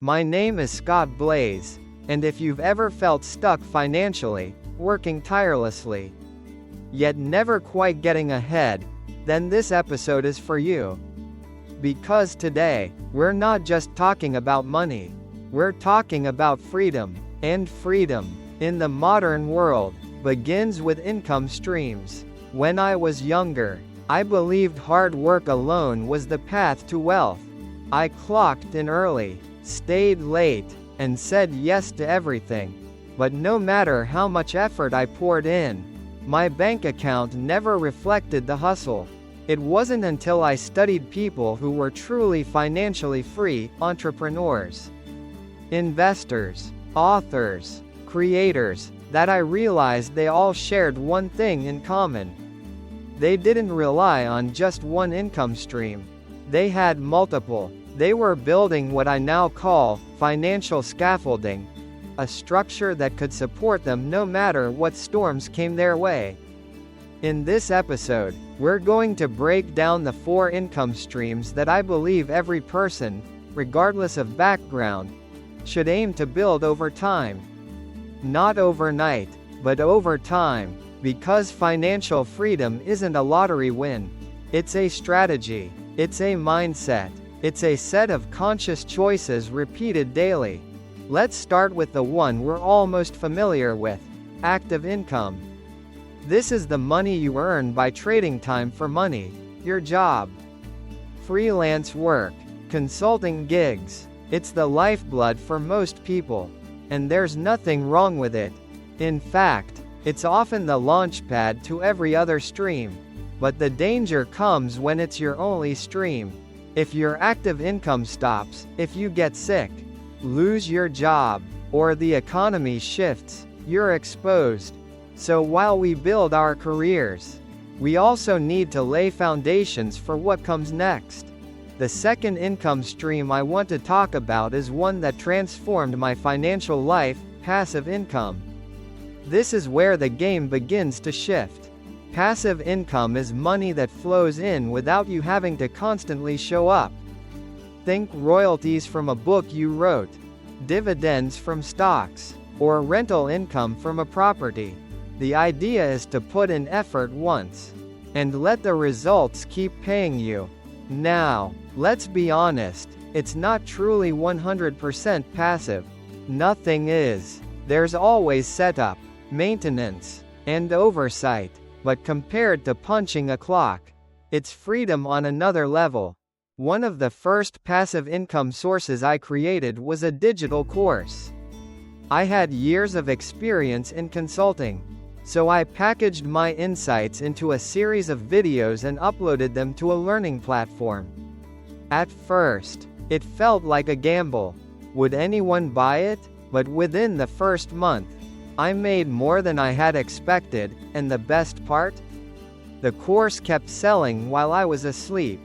My name is Scott Blaze, and if you've ever felt stuck financially, working tirelessly, yet never quite getting ahead, then this episode is for you. Because today, we're not just talking about money, we're talking about freedom, and freedom, in the modern world, begins with income streams. When I was younger, I believed hard work alone was the path to wealth. I clocked in early, stayed late, and said yes to everything. But no matter how much effort I poured in, my bank account never reflected the hustle. It wasn't until I studied people who were truly financially free, entrepreneurs, investors, authors, creators, that I realized they all shared one thing in common. They didn't rely on just one income stream. They had multiple. They were building what I now call financial scaffolding, a structure that could support them no matter what storms came their way. In this episode, we're going to break down the 4 income streams that I believe every person, regardless of background, should aim to build over time. Not overnight, but over time, because financial freedom isn't a lottery win. It's a strategy, it's a mindset, it's a set of conscious choices repeated daily. Let's start with the one we're all most familiar with: active income. This is the money you earn by trading time for money, your job, freelance work, consulting gigs. It's the lifeblood for most people. And there's nothing wrong with it. In fact, it's often the launchpad to every other stream. But the danger comes when it's your only stream. If your active income stops, if you get sick, lose your job, or the economy shifts, you're exposed. So while we build our careers, we also need to lay foundations for what comes next. The second income stream I want to talk about is one that transformed my financial life: passive income. This is where the game begins to shift. Passive income is money that flows in without you having to constantly show up. Think royalties from a book you wrote, dividends from stocks, or rental income from a property. The idea is to put in effort once, and let the results keep paying you. Now, let's be honest, it's not truly 100% passive. Nothing is. There's always setup, maintenance, and oversight. But compared to punching a clock, it's freedom on another level. One of the first passive income sources I created was a digital course. I had years of experience in consulting, so I packaged my insights into a series of videos and uploaded them to a learning platform. At first, it felt like a gamble. Would anyone buy it? But within the first month, I made more than I had expected, and the best part? The course kept selling while I was asleep.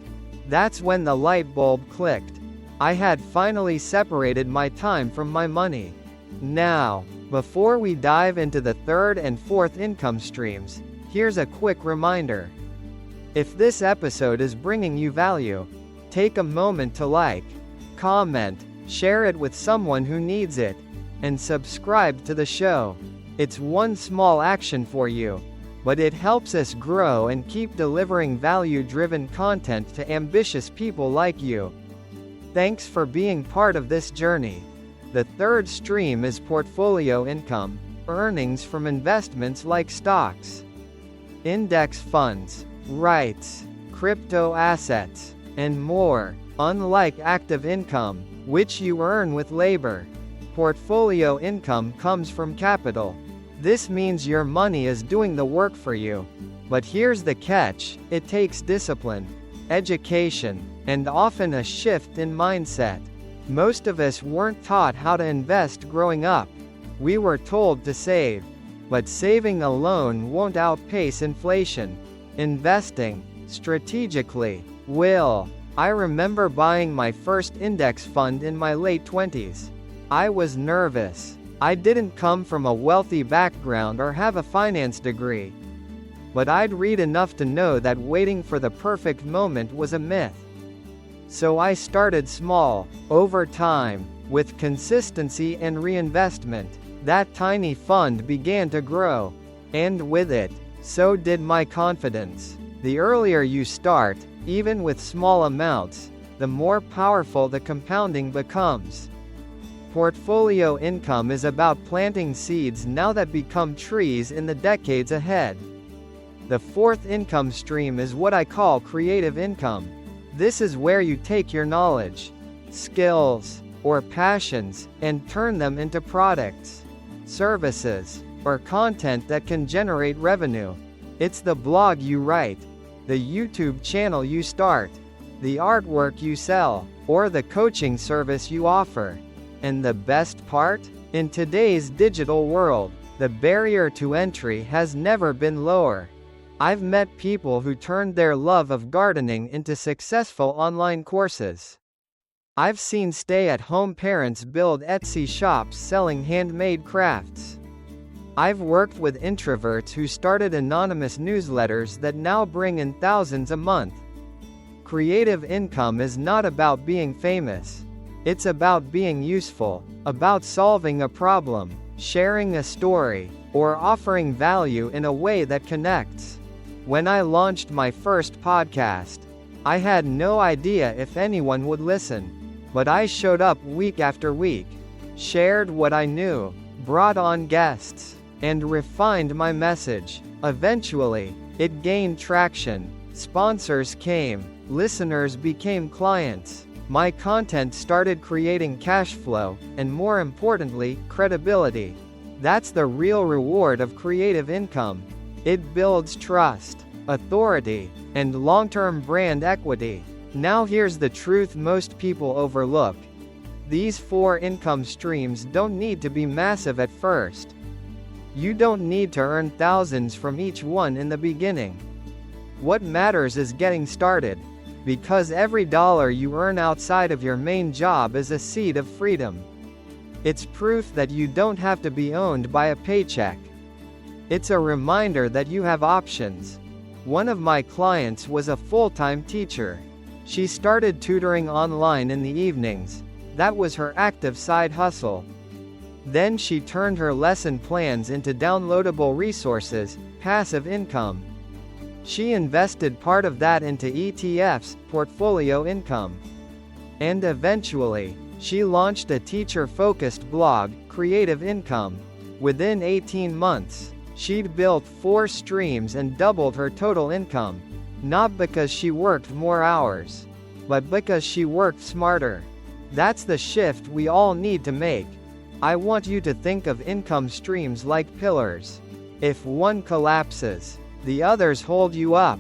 That's when the light bulb clicked. I had finally separated my time from my money. Now, before we dive into the third and fourth income streams, here's a quick reminder. If this episode is bringing you value, take a moment to like, comment, share it with someone who needs it, and subscribe to the show. It's one small action for you, but it helps us grow and keep delivering value-driven content to ambitious people like you. Thanks for being part of this journey. The third stream is portfolio income, earnings from investments like stocks, index funds, REITs, crypto assets, and more. Unlike active income, which you earn with labor, portfolio income comes from capital. This means your money is doing the work for you. But here's the catch: it takes discipline, education, and often a shift in mindset. Most of us weren't taught how to invest growing up. We were told to save. But saving alone won't outpace inflation. Investing strategically will. I remember buying my first index fund in my late 20s. I was nervous. I didn't come from a wealthy background or have a finance degree. But I'd read enough to know that waiting for the perfect moment was a myth. So I started small. Over time, With consistency and reinvestment, that tiny fund began to grow. And with it, so did my confidence. The earlier you start, even with small amounts, the more powerful the compounding becomes. Portfolio income is about planting seeds now that become trees in the decades ahead. The fourth income stream is what I call creative income. This is where you take your knowledge, skills, or passions, and turn them into products, services, or content that can generate revenue. It's the blog you write, the YouTube channel you start, the artwork you sell, or the coaching service you offer. And the best part? In today's digital world, the barrier to entry has never been lower. I've met people who turned their love of gardening into successful online courses. I've seen stay-at-home parents build Etsy shops selling handmade crafts. I've worked with introverts who started anonymous newsletters that now bring in thousands a month. Creative income is not about being famous. It's about being useful, about solving a problem, sharing a story, or offering value in a way that connects. When I launched my first podcast, I had no idea if anyone would listen. But I showed up week after week, shared what I knew, brought on guests, and refined my message. Eventually, it gained traction. Sponsors came, listeners became clients. My content started creating cash flow, and more importantly, credibility. That's the real reward of creative income. It builds trust, authority, and long-term brand equity. Now here's the truth most people overlook. These four income streams don't need to be massive at first. You don't need to earn thousands from each one in the beginning. What matters is getting started. Because every dollar you earn outside of your main job is a seed of freedom. It's proof that you don't have to be owned by a paycheck. It's a reminder that you have options. One of my clients was a full-time teacher. She started tutoring online in the evenings. That was her active side hustle. Then she turned her lesson plans into downloadable resources, passive income. She invested part of that into ETFs, portfolio income. And eventually, she launched a teacher-focused blog, Creative Income. Within 18 months, she'd built 4 streams and doubled her total income. Not because she worked more hours, but because she worked smarter. That's the shift we all need to make. I want you to think of income streams like pillars. If one collapses, the others hold you up.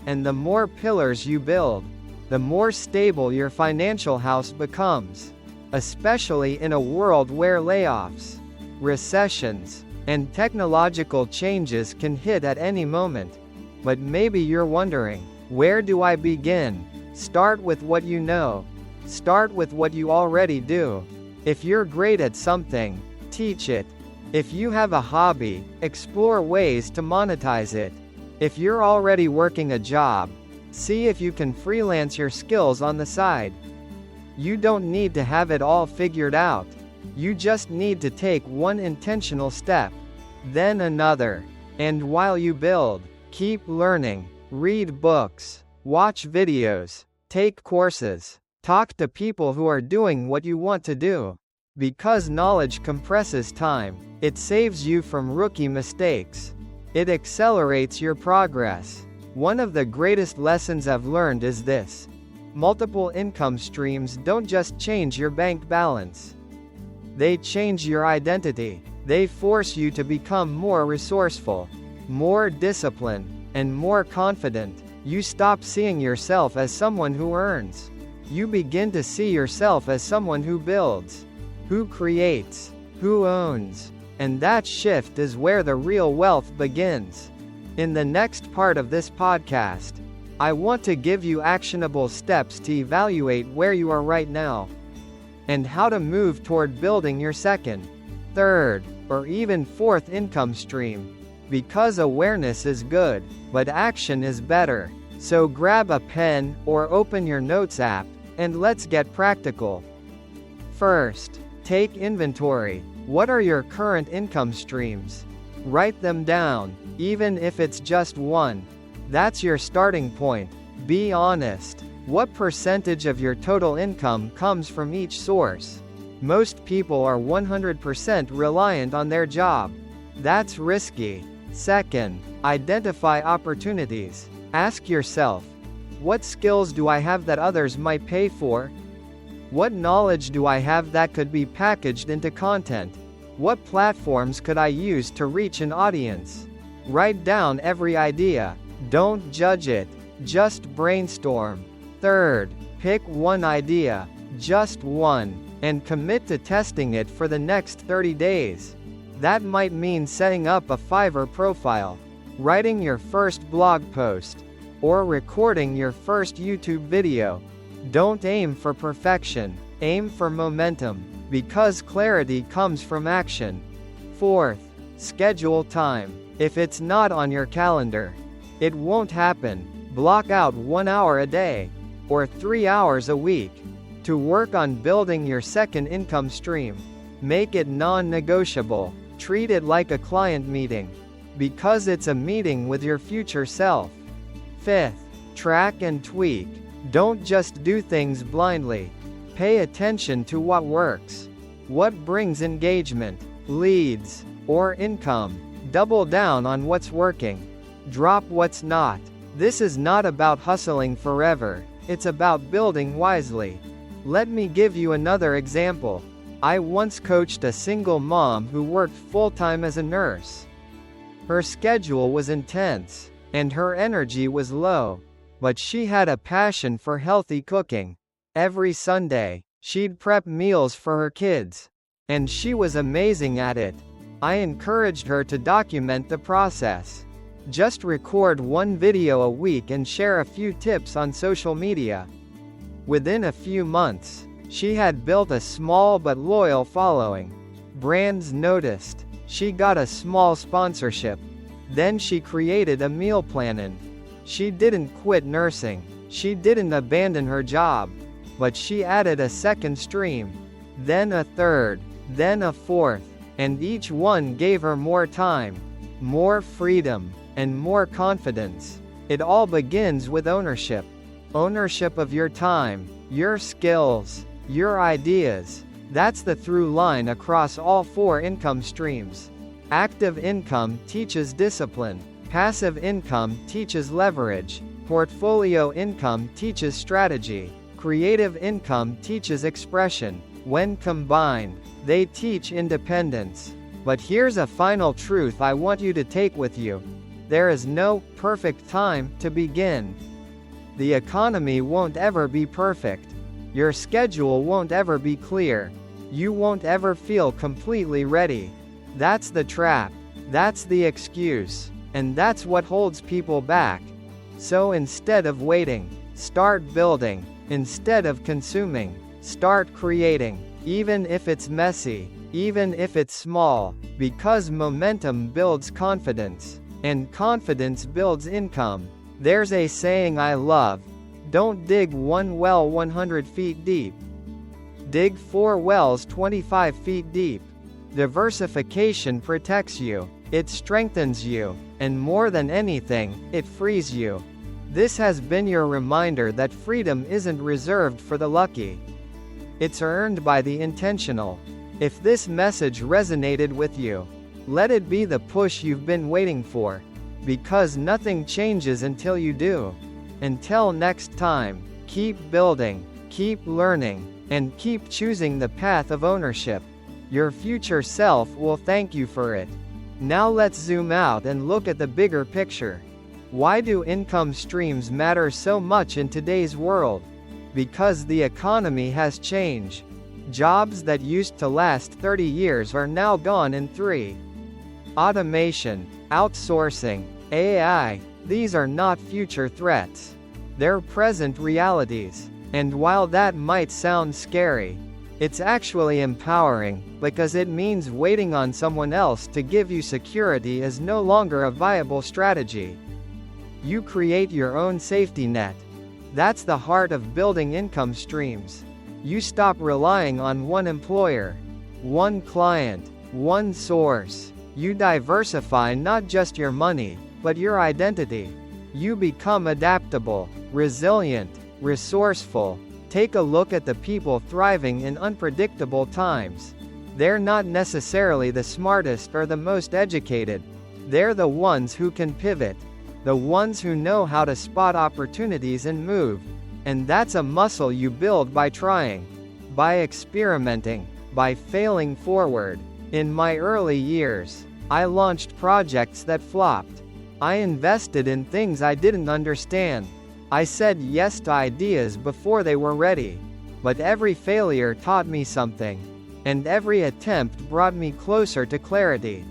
And the more pillars you build, the more stable your financial house becomes. Especially in a world where layoffs, recessions, and technological changes can hit at any moment. But maybe you're wondering, where do I begin? Start with what you know. Start with what you already do. If you're great at something, teach it. If you have a hobby, explore ways to monetize it. If you're already working a job, see if you can freelance your skills on the side. You don't need to have it all figured out. You just need to take one intentional step, then another. And while you build, keep learning, read books, watch videos, take courses, talk to people who are doing what you want to do. Because knowledge compresses time, it saves you from rookie mistakes. It accelerates your progress. One of the greatest lessons I've learned is this. Multiple income streams don't just change your bank balance. They change your identity. They force you to become more resourceful, more disciplined, and more confident. You stop seeing yourself as someone who earns. You begin to see yourself as someone who builds, who creates, who owns. And that shift is where the real wealth begins. In the next part of this podcast, I want to give you actionable steps to evaluate where you are right now, and how to move toward building your second, third, or even fourth income stream. Because awareness is good, but action is better. So grab a pen, or open your notes app, and let's get practical. First, take inventory. What are your current income streams? Write them down, even if it's just one. That's your starting point. Be honest. What percentage of your total income comes from each source? Most people are 100% reliant on their job. That's risky. Second, identify opportunities. Ask yourself, what skills do I have that others might pay for? What knowledge do I have that could be packaged into content? What platforms could I use to reach an audience? Write down every idea. Don't judge it. Just brainstorm. Third, pick one idea, just one, and commit to testing it for the next 30 days. That might mean setting up a Fiverr profile, writing your first blog post, or recording your first YouTube video. Don't aim for perfection, aim for momentum, because clarity comes from action. Fourth, schedule time. If it's not on your calendar, it won't happen. Block out 1 hour a day, or 3 hours a week, to work on building your second income stream. Make it non-negotiable. Treat it like a client meeting, because it's a meeting with your future self. Fifth, track and tweak. Don't just do things blindly. Pay attention to what works. What brings engagement, leads, or income. Double down on what's working. Drop what's not. This is not about hustling forever, it's about building wisely. Let me give you another example. I once coached a single mom who worked full-time as a nurse. Her schedule was intense, and her energy was low, but she had a passion for healthy cooking. Every Sunday, she'd prep meals for her kids, and she was amazing at it. I encouraged her to document the process. Just record one video a week and share a few tips on social media. Within a few months, she had built a small but loyal following. Brands noticed. She got a small sponsorship. Then she created a meal plan. She didn't quit nursing. She didn't abandon her job. But she added a second stream, then a third, then a fourth, and each one gave her more time, more freedom, and more confidence. It all begins with ownership. Ownership of your time, your skills, your ideas. That's the through line across all 4 income streams. Active income teaches discipline. Passive income teaches leverage. Portfolio income teaches strategy. Creative income teaches expression. When combined, they teach independence. But here's a final truth I want you to take with you. There is no perfect time to begin. The economy won't ever be perfect. Your schedule won't ever be clear. You won't ever feel completely ready. That's the trap. That's the excuse. And that's what holds people back. So instead of waiting, start building. Instead of consuming, start creating. Even if it's messy, even if it's small, because momentum builds confidence, and confidence builds income. There's a saying I love: don't dig one well 100 feet deep. Dig 4 wells 25 feet deep. Diversification protects you, it strengthens you, and more than anything, it frees you. This has been your reminder that freedom isn't reserved for the lucky. It's earned by the intentional. If this message resonated with you, let it be the push you've been waiting for. Because nothing changes until you do. Until next time, keep building, keep learning, and keep choosing the path of ownership. Your future self will thank you for it. Now let's zoom out and look at the bigger picture. Why do income streams matter so much in today's world? Because the economy has changed. Jobs that used to last 30 years are now gone in 3. Automation, outsourcing, AI, these are not future threats. They're present realities. And while that might sound scary, it's actually empowering, because it means waiting on someone else to give you security is no longer a viable strategy. You create your own safety net. That's the heart of building income streams. You stop relying on one employer, one client, one source. You diversify not just your money, but your identity. You become adaptable, resilient, resourceful. Take a look at the people thriving in unpredictable times. They're not necessarily the smartest or the most educated. They're the ones who can pivot, the ones who know how to spot opportunities and move. And that's a muscle you build by trying, by experimenting, by failing forward. In my early years, I launched projects that flopped. I invested in things I didn't understand. I said yes to ideas before they were ready. But every failure taught me something. And every attempt brought me closer to clarity.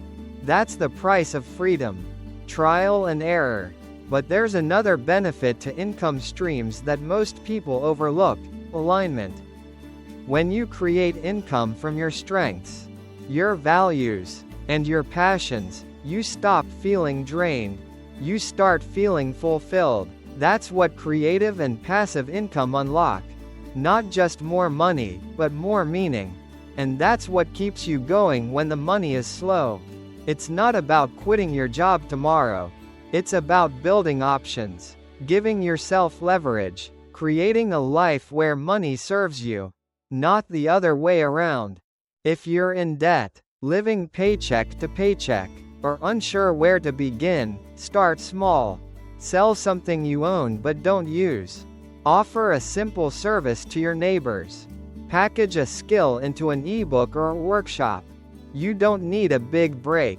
That's the price of freedom. Trial and error. But there's another benefit to income streams that most people overlook: alignment. When you create income from your strengths, your values, and your passions, you stop feeling drained. You start feeling fulfilled. That's what creative and passive income unlock. Not just more money, but more meaning. And that's what keeps you going when the money is slow. It's not about quitting your job tomorrow. It's about building options, giving yourself leverage, creating a life where money serves you, not the other way around. If you're in debt, living paycheck to paycheck, or unsure where to begin, start small. Sell something you own but don't use. Offer a simple service to your neighbors. Package a skill into an ebook or a workshop. You don't need a big break.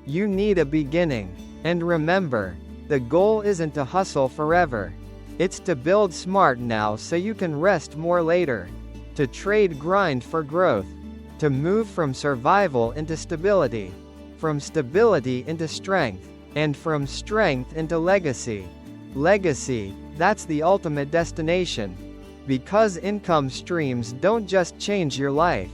You need a beginning. And remember, the goal isn't to hustle forever. It's to build smart now so you can rest more later. To trade grind for growth. To move from survival into stability. From stability into strength. And from strength into legacy. Legacy, that's the ultimate destination. Because income streams don't just change your life.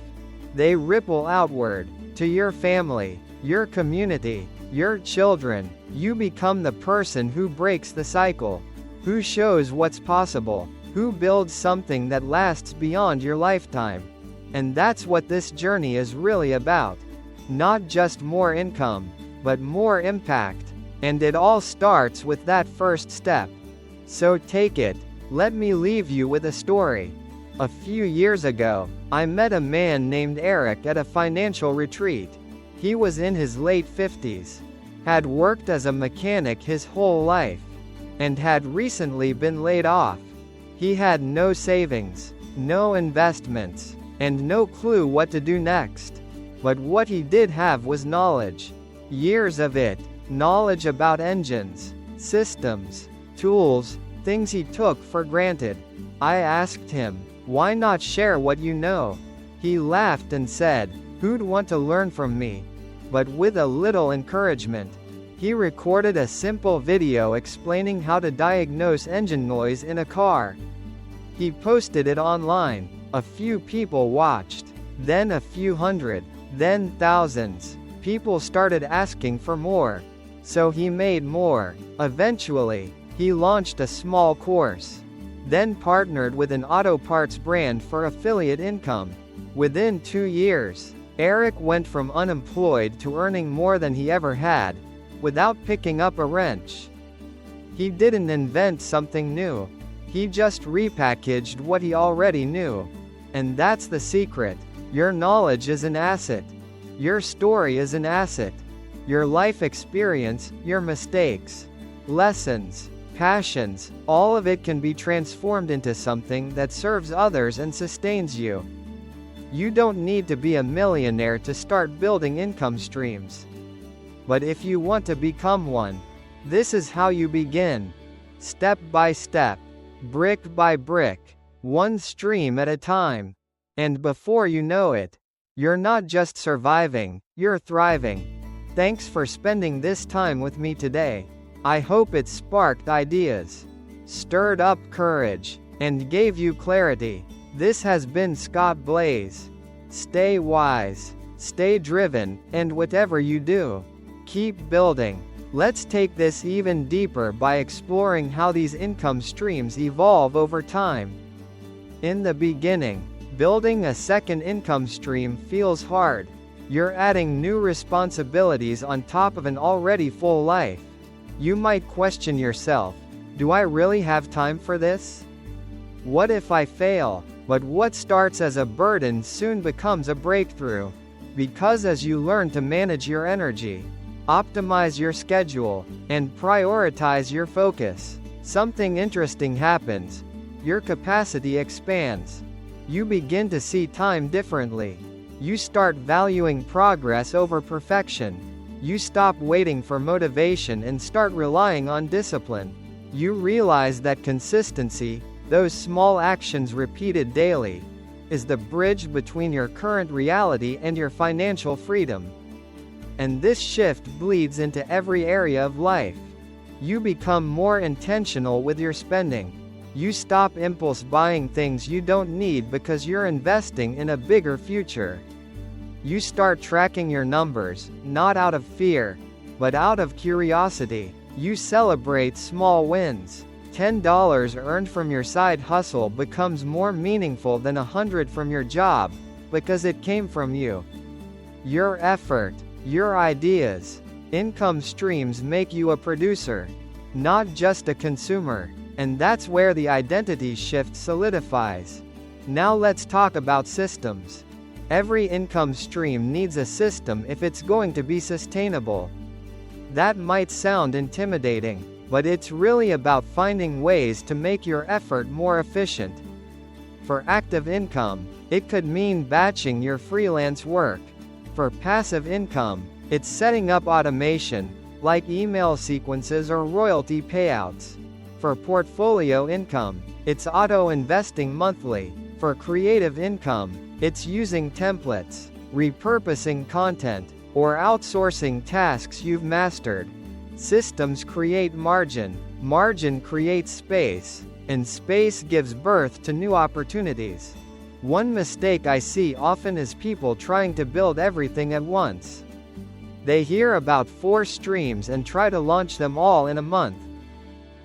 They ripple outward, to your family, your community, your children. You become the person who breaks the cycle, who shows what's possible, who builds something that lasts beyond your lifetime. And that's what this journey is really about. Not just more income, but more impact. And it all starts with that first step. So take it. Let me leave you with a story. A few years ago, I met a man named Eric at a financial retreat. He was in his late 50s, had worked as a mechanic his whole life, and had recently been laid off. He had no savings, no investments, and no clue what to do next. But what he did have was knowledge. Years of it. Knowledge about engines, systems, tools, things he took for granted. I asked him, why not share what you know? He laughed and said, who'd want to learn from me? But with a little encouragement. He recorded a simple video explaining how to diagnose engine noise in a car. He posted it online. A few people watched, then a few hundred, then thousands. People started asking for more. So he made more. Eventually, he launched a small course. Then partnered with an auto parts brand for affiliate income. Within 2 years, Eric went from unemployed to earning more than he ever had, without picking up a wrench. He didn't invent something new. He just repackaged what he already knew. And that's the secret. Your knowledge is an asset. Your story is an asset. Your life experience, your mistakes, lessons, passions, all of it can be transformed into something that serves others and sustains you. You don't need to be a millionaire to start building income streams. But if you want to become one, this is how you begin. Step by step, brick by brick, one stream at a time. And before you know it, you're not just surviving, you're thriving. Thanks for spending this time with me today. I hope it sparked ideas, stirred up courage, and gave you clarity. This has been Scott Blaze. Stay wise, stay driven, and whatever you do, keep building. Let's take this even deeper by exploring how these income streams evolve over time. In the beginning, Building a second income stream feels hard. You're adding new responsibilities on top of an already full life. You might question yourself, do I really have time for this? What if I fail? But what starts as a burden soon becomes a breakthrough. Because as you learn to manage your energy, optimize your schedule, and prioritize your focus, something interesting happens. Your capacity expands. You begin to see time differently. You start valuing progress over perfection. You stop waiting for motivation and start relying on discipline. You realize that consistency, those small actions repeated daily, is the bridge between your current reality and your financial freedom. And this shift bleeds into every area of life. You become more intentional with your spending. You stop impulse buying things you don't need because you're investing in a bigger future. You start tracking your numbers, not out of fear, but out of curiosity. You celebrate small wins. $10 earned from your side hustle becomes more meaningful than $100 from your job, because it came from you. Your effort, your ideas, income streams make you a producer, not just a consumer. And that's where the identity shift solidifies. Now let's talk about systems. Every income stream needs a system if it's going to be sustainable. That might sound intimidating, but it's really about finding ways to make your effort more efficient. For active income, it could mean batching your freelance work. For passive income, it's setting up automation, like email sequences or royalty payouts. For portfolio income, it's auto-investing monthly. For creative income, it's using templates, repurposing content, or outsourcing tasks you've mastered. Systems create margin, margin creates space, and space gives birth to new opportunities. One mistake I see often is people trying to build everything at once. They hear about 4 streams and try to launch them all in a month.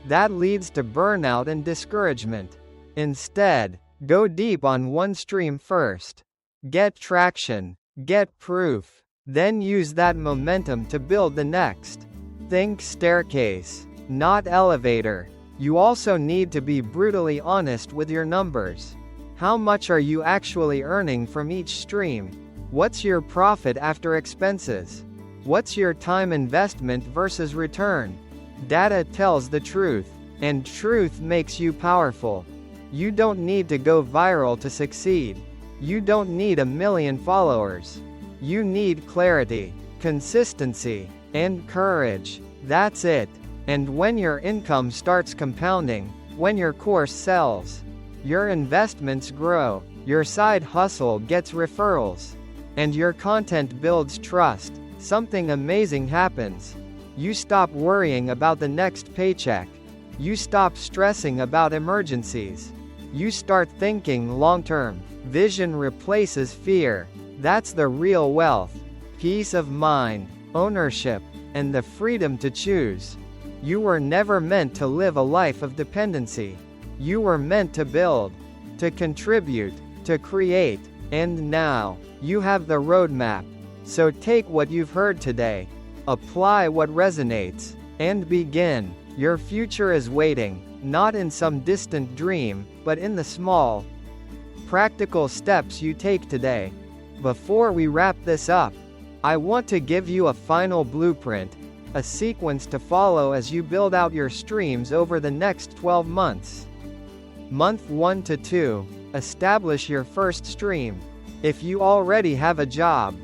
That leads to burnout and discouragement. Instead, go deep on one stream first. Get traction, get proof, then use that momentum to build the next. Think staircase, not elevator. You also need to be brutally honest with your numbers. How much are you actually earning from each stream? What's your profit after expenses? What's your time investment versus return? Data tells the truth, and truth makes you powerful. You don't need to go viral to succeed. You don't need 1 million followers. You need clarity, consistency, and courage. That's it. And when your income starts compounding, when your course sells, your investments grow, your side hustle gets referrals, and your content builds trust, something amazing happens. You stop worrying about the next paycheck. You stop stressing about emergencies. You start thinking long-term. Vision replaces fear. That's the real wealth. Peace of mind, ownership, and the freedom to choose. You were never meant to live a life of dependency. You were meant to build, to contribute, to create, and now, you have the roadmap. So take what you've heard today, apply what resonates, and begin. Your future is waiting, not in some distant dream, but in the small, practical steps you take today. Before we wrap this up, I want to give you a final blueprint, a sequence to follow as you build out your streams over the next 12 months. Month 1 to 2, establish your first stream. If you already have a job,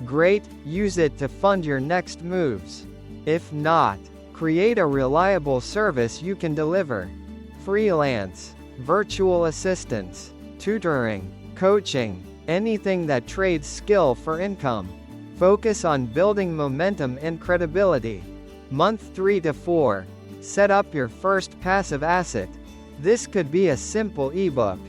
great, use it to fund your next moves. If not, create a reliable service you can deliver. Freelance, virtual assistants, tutoring, coaching, anything that trades skill for income. Focus on building momentum and credibility. Month 3 to 4, set up your first passive asset. This could be a simple ebook,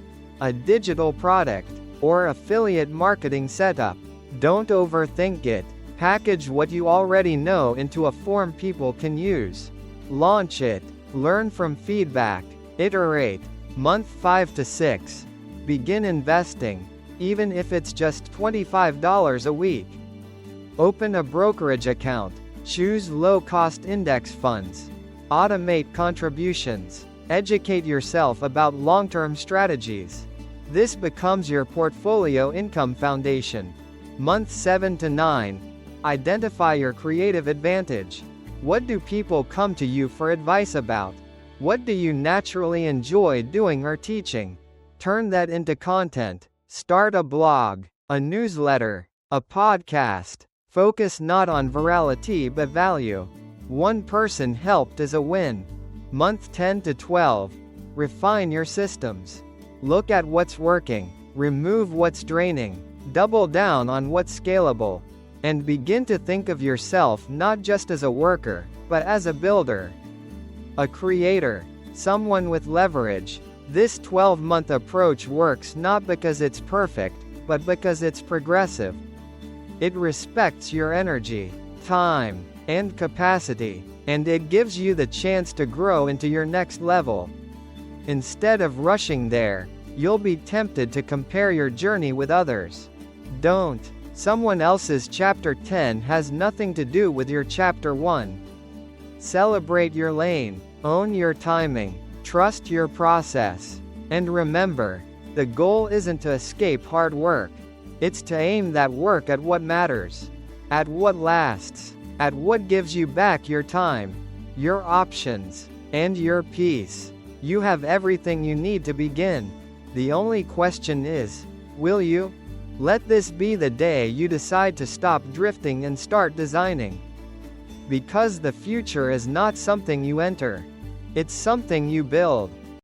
a digital product, or affiliate marketing setup. Don't overthink it. Package what you already know into a form people can use. Launch it. Learn from feedback. Iterate. Month 5 to 6. Begin investing, even if it's just $25 a week. Open a brokerage account. Choose low-cost index funds. Automate contributions. Educate yourself about long-term strategies. This becomes your portfolio income foundation. Month 7 to 9. Identify your creative advantage. What do people come to you for advice about? What do you naturally enjoy doing or teaching? Turn that into content. Start a blog, a newsletter, a podcast. Focus not on virality but value. One person helped is a win. Month 10 to 12. Refine your systems. Look at what's working, remove what's draining, double down on what's scalable, and begin to think of yourself not just as a worker, but as a builder, a creator, someone with leverage. This 12-month approach works not because it's perfect, but because it's progressive. It respects your energy, time, and capacity, and it gives you the chance to grow into your next level. Instead of rushing there, you'll be tempted to compare your journey with others. Don't. Someone else's chapter 10 has nothing to do with your chapter 1. Celebrate your lane, own your timing, trust your process. And remember, the goal isn't to escape hard work. It's to aim that work at what matters, at what lasts, at what gives you back your time, your options, and your peace. You have everything you need to begin. The only question is, will you? Let this be the day you decide to stop drifting and start designing. Because the future is not something you enter. It's something you build.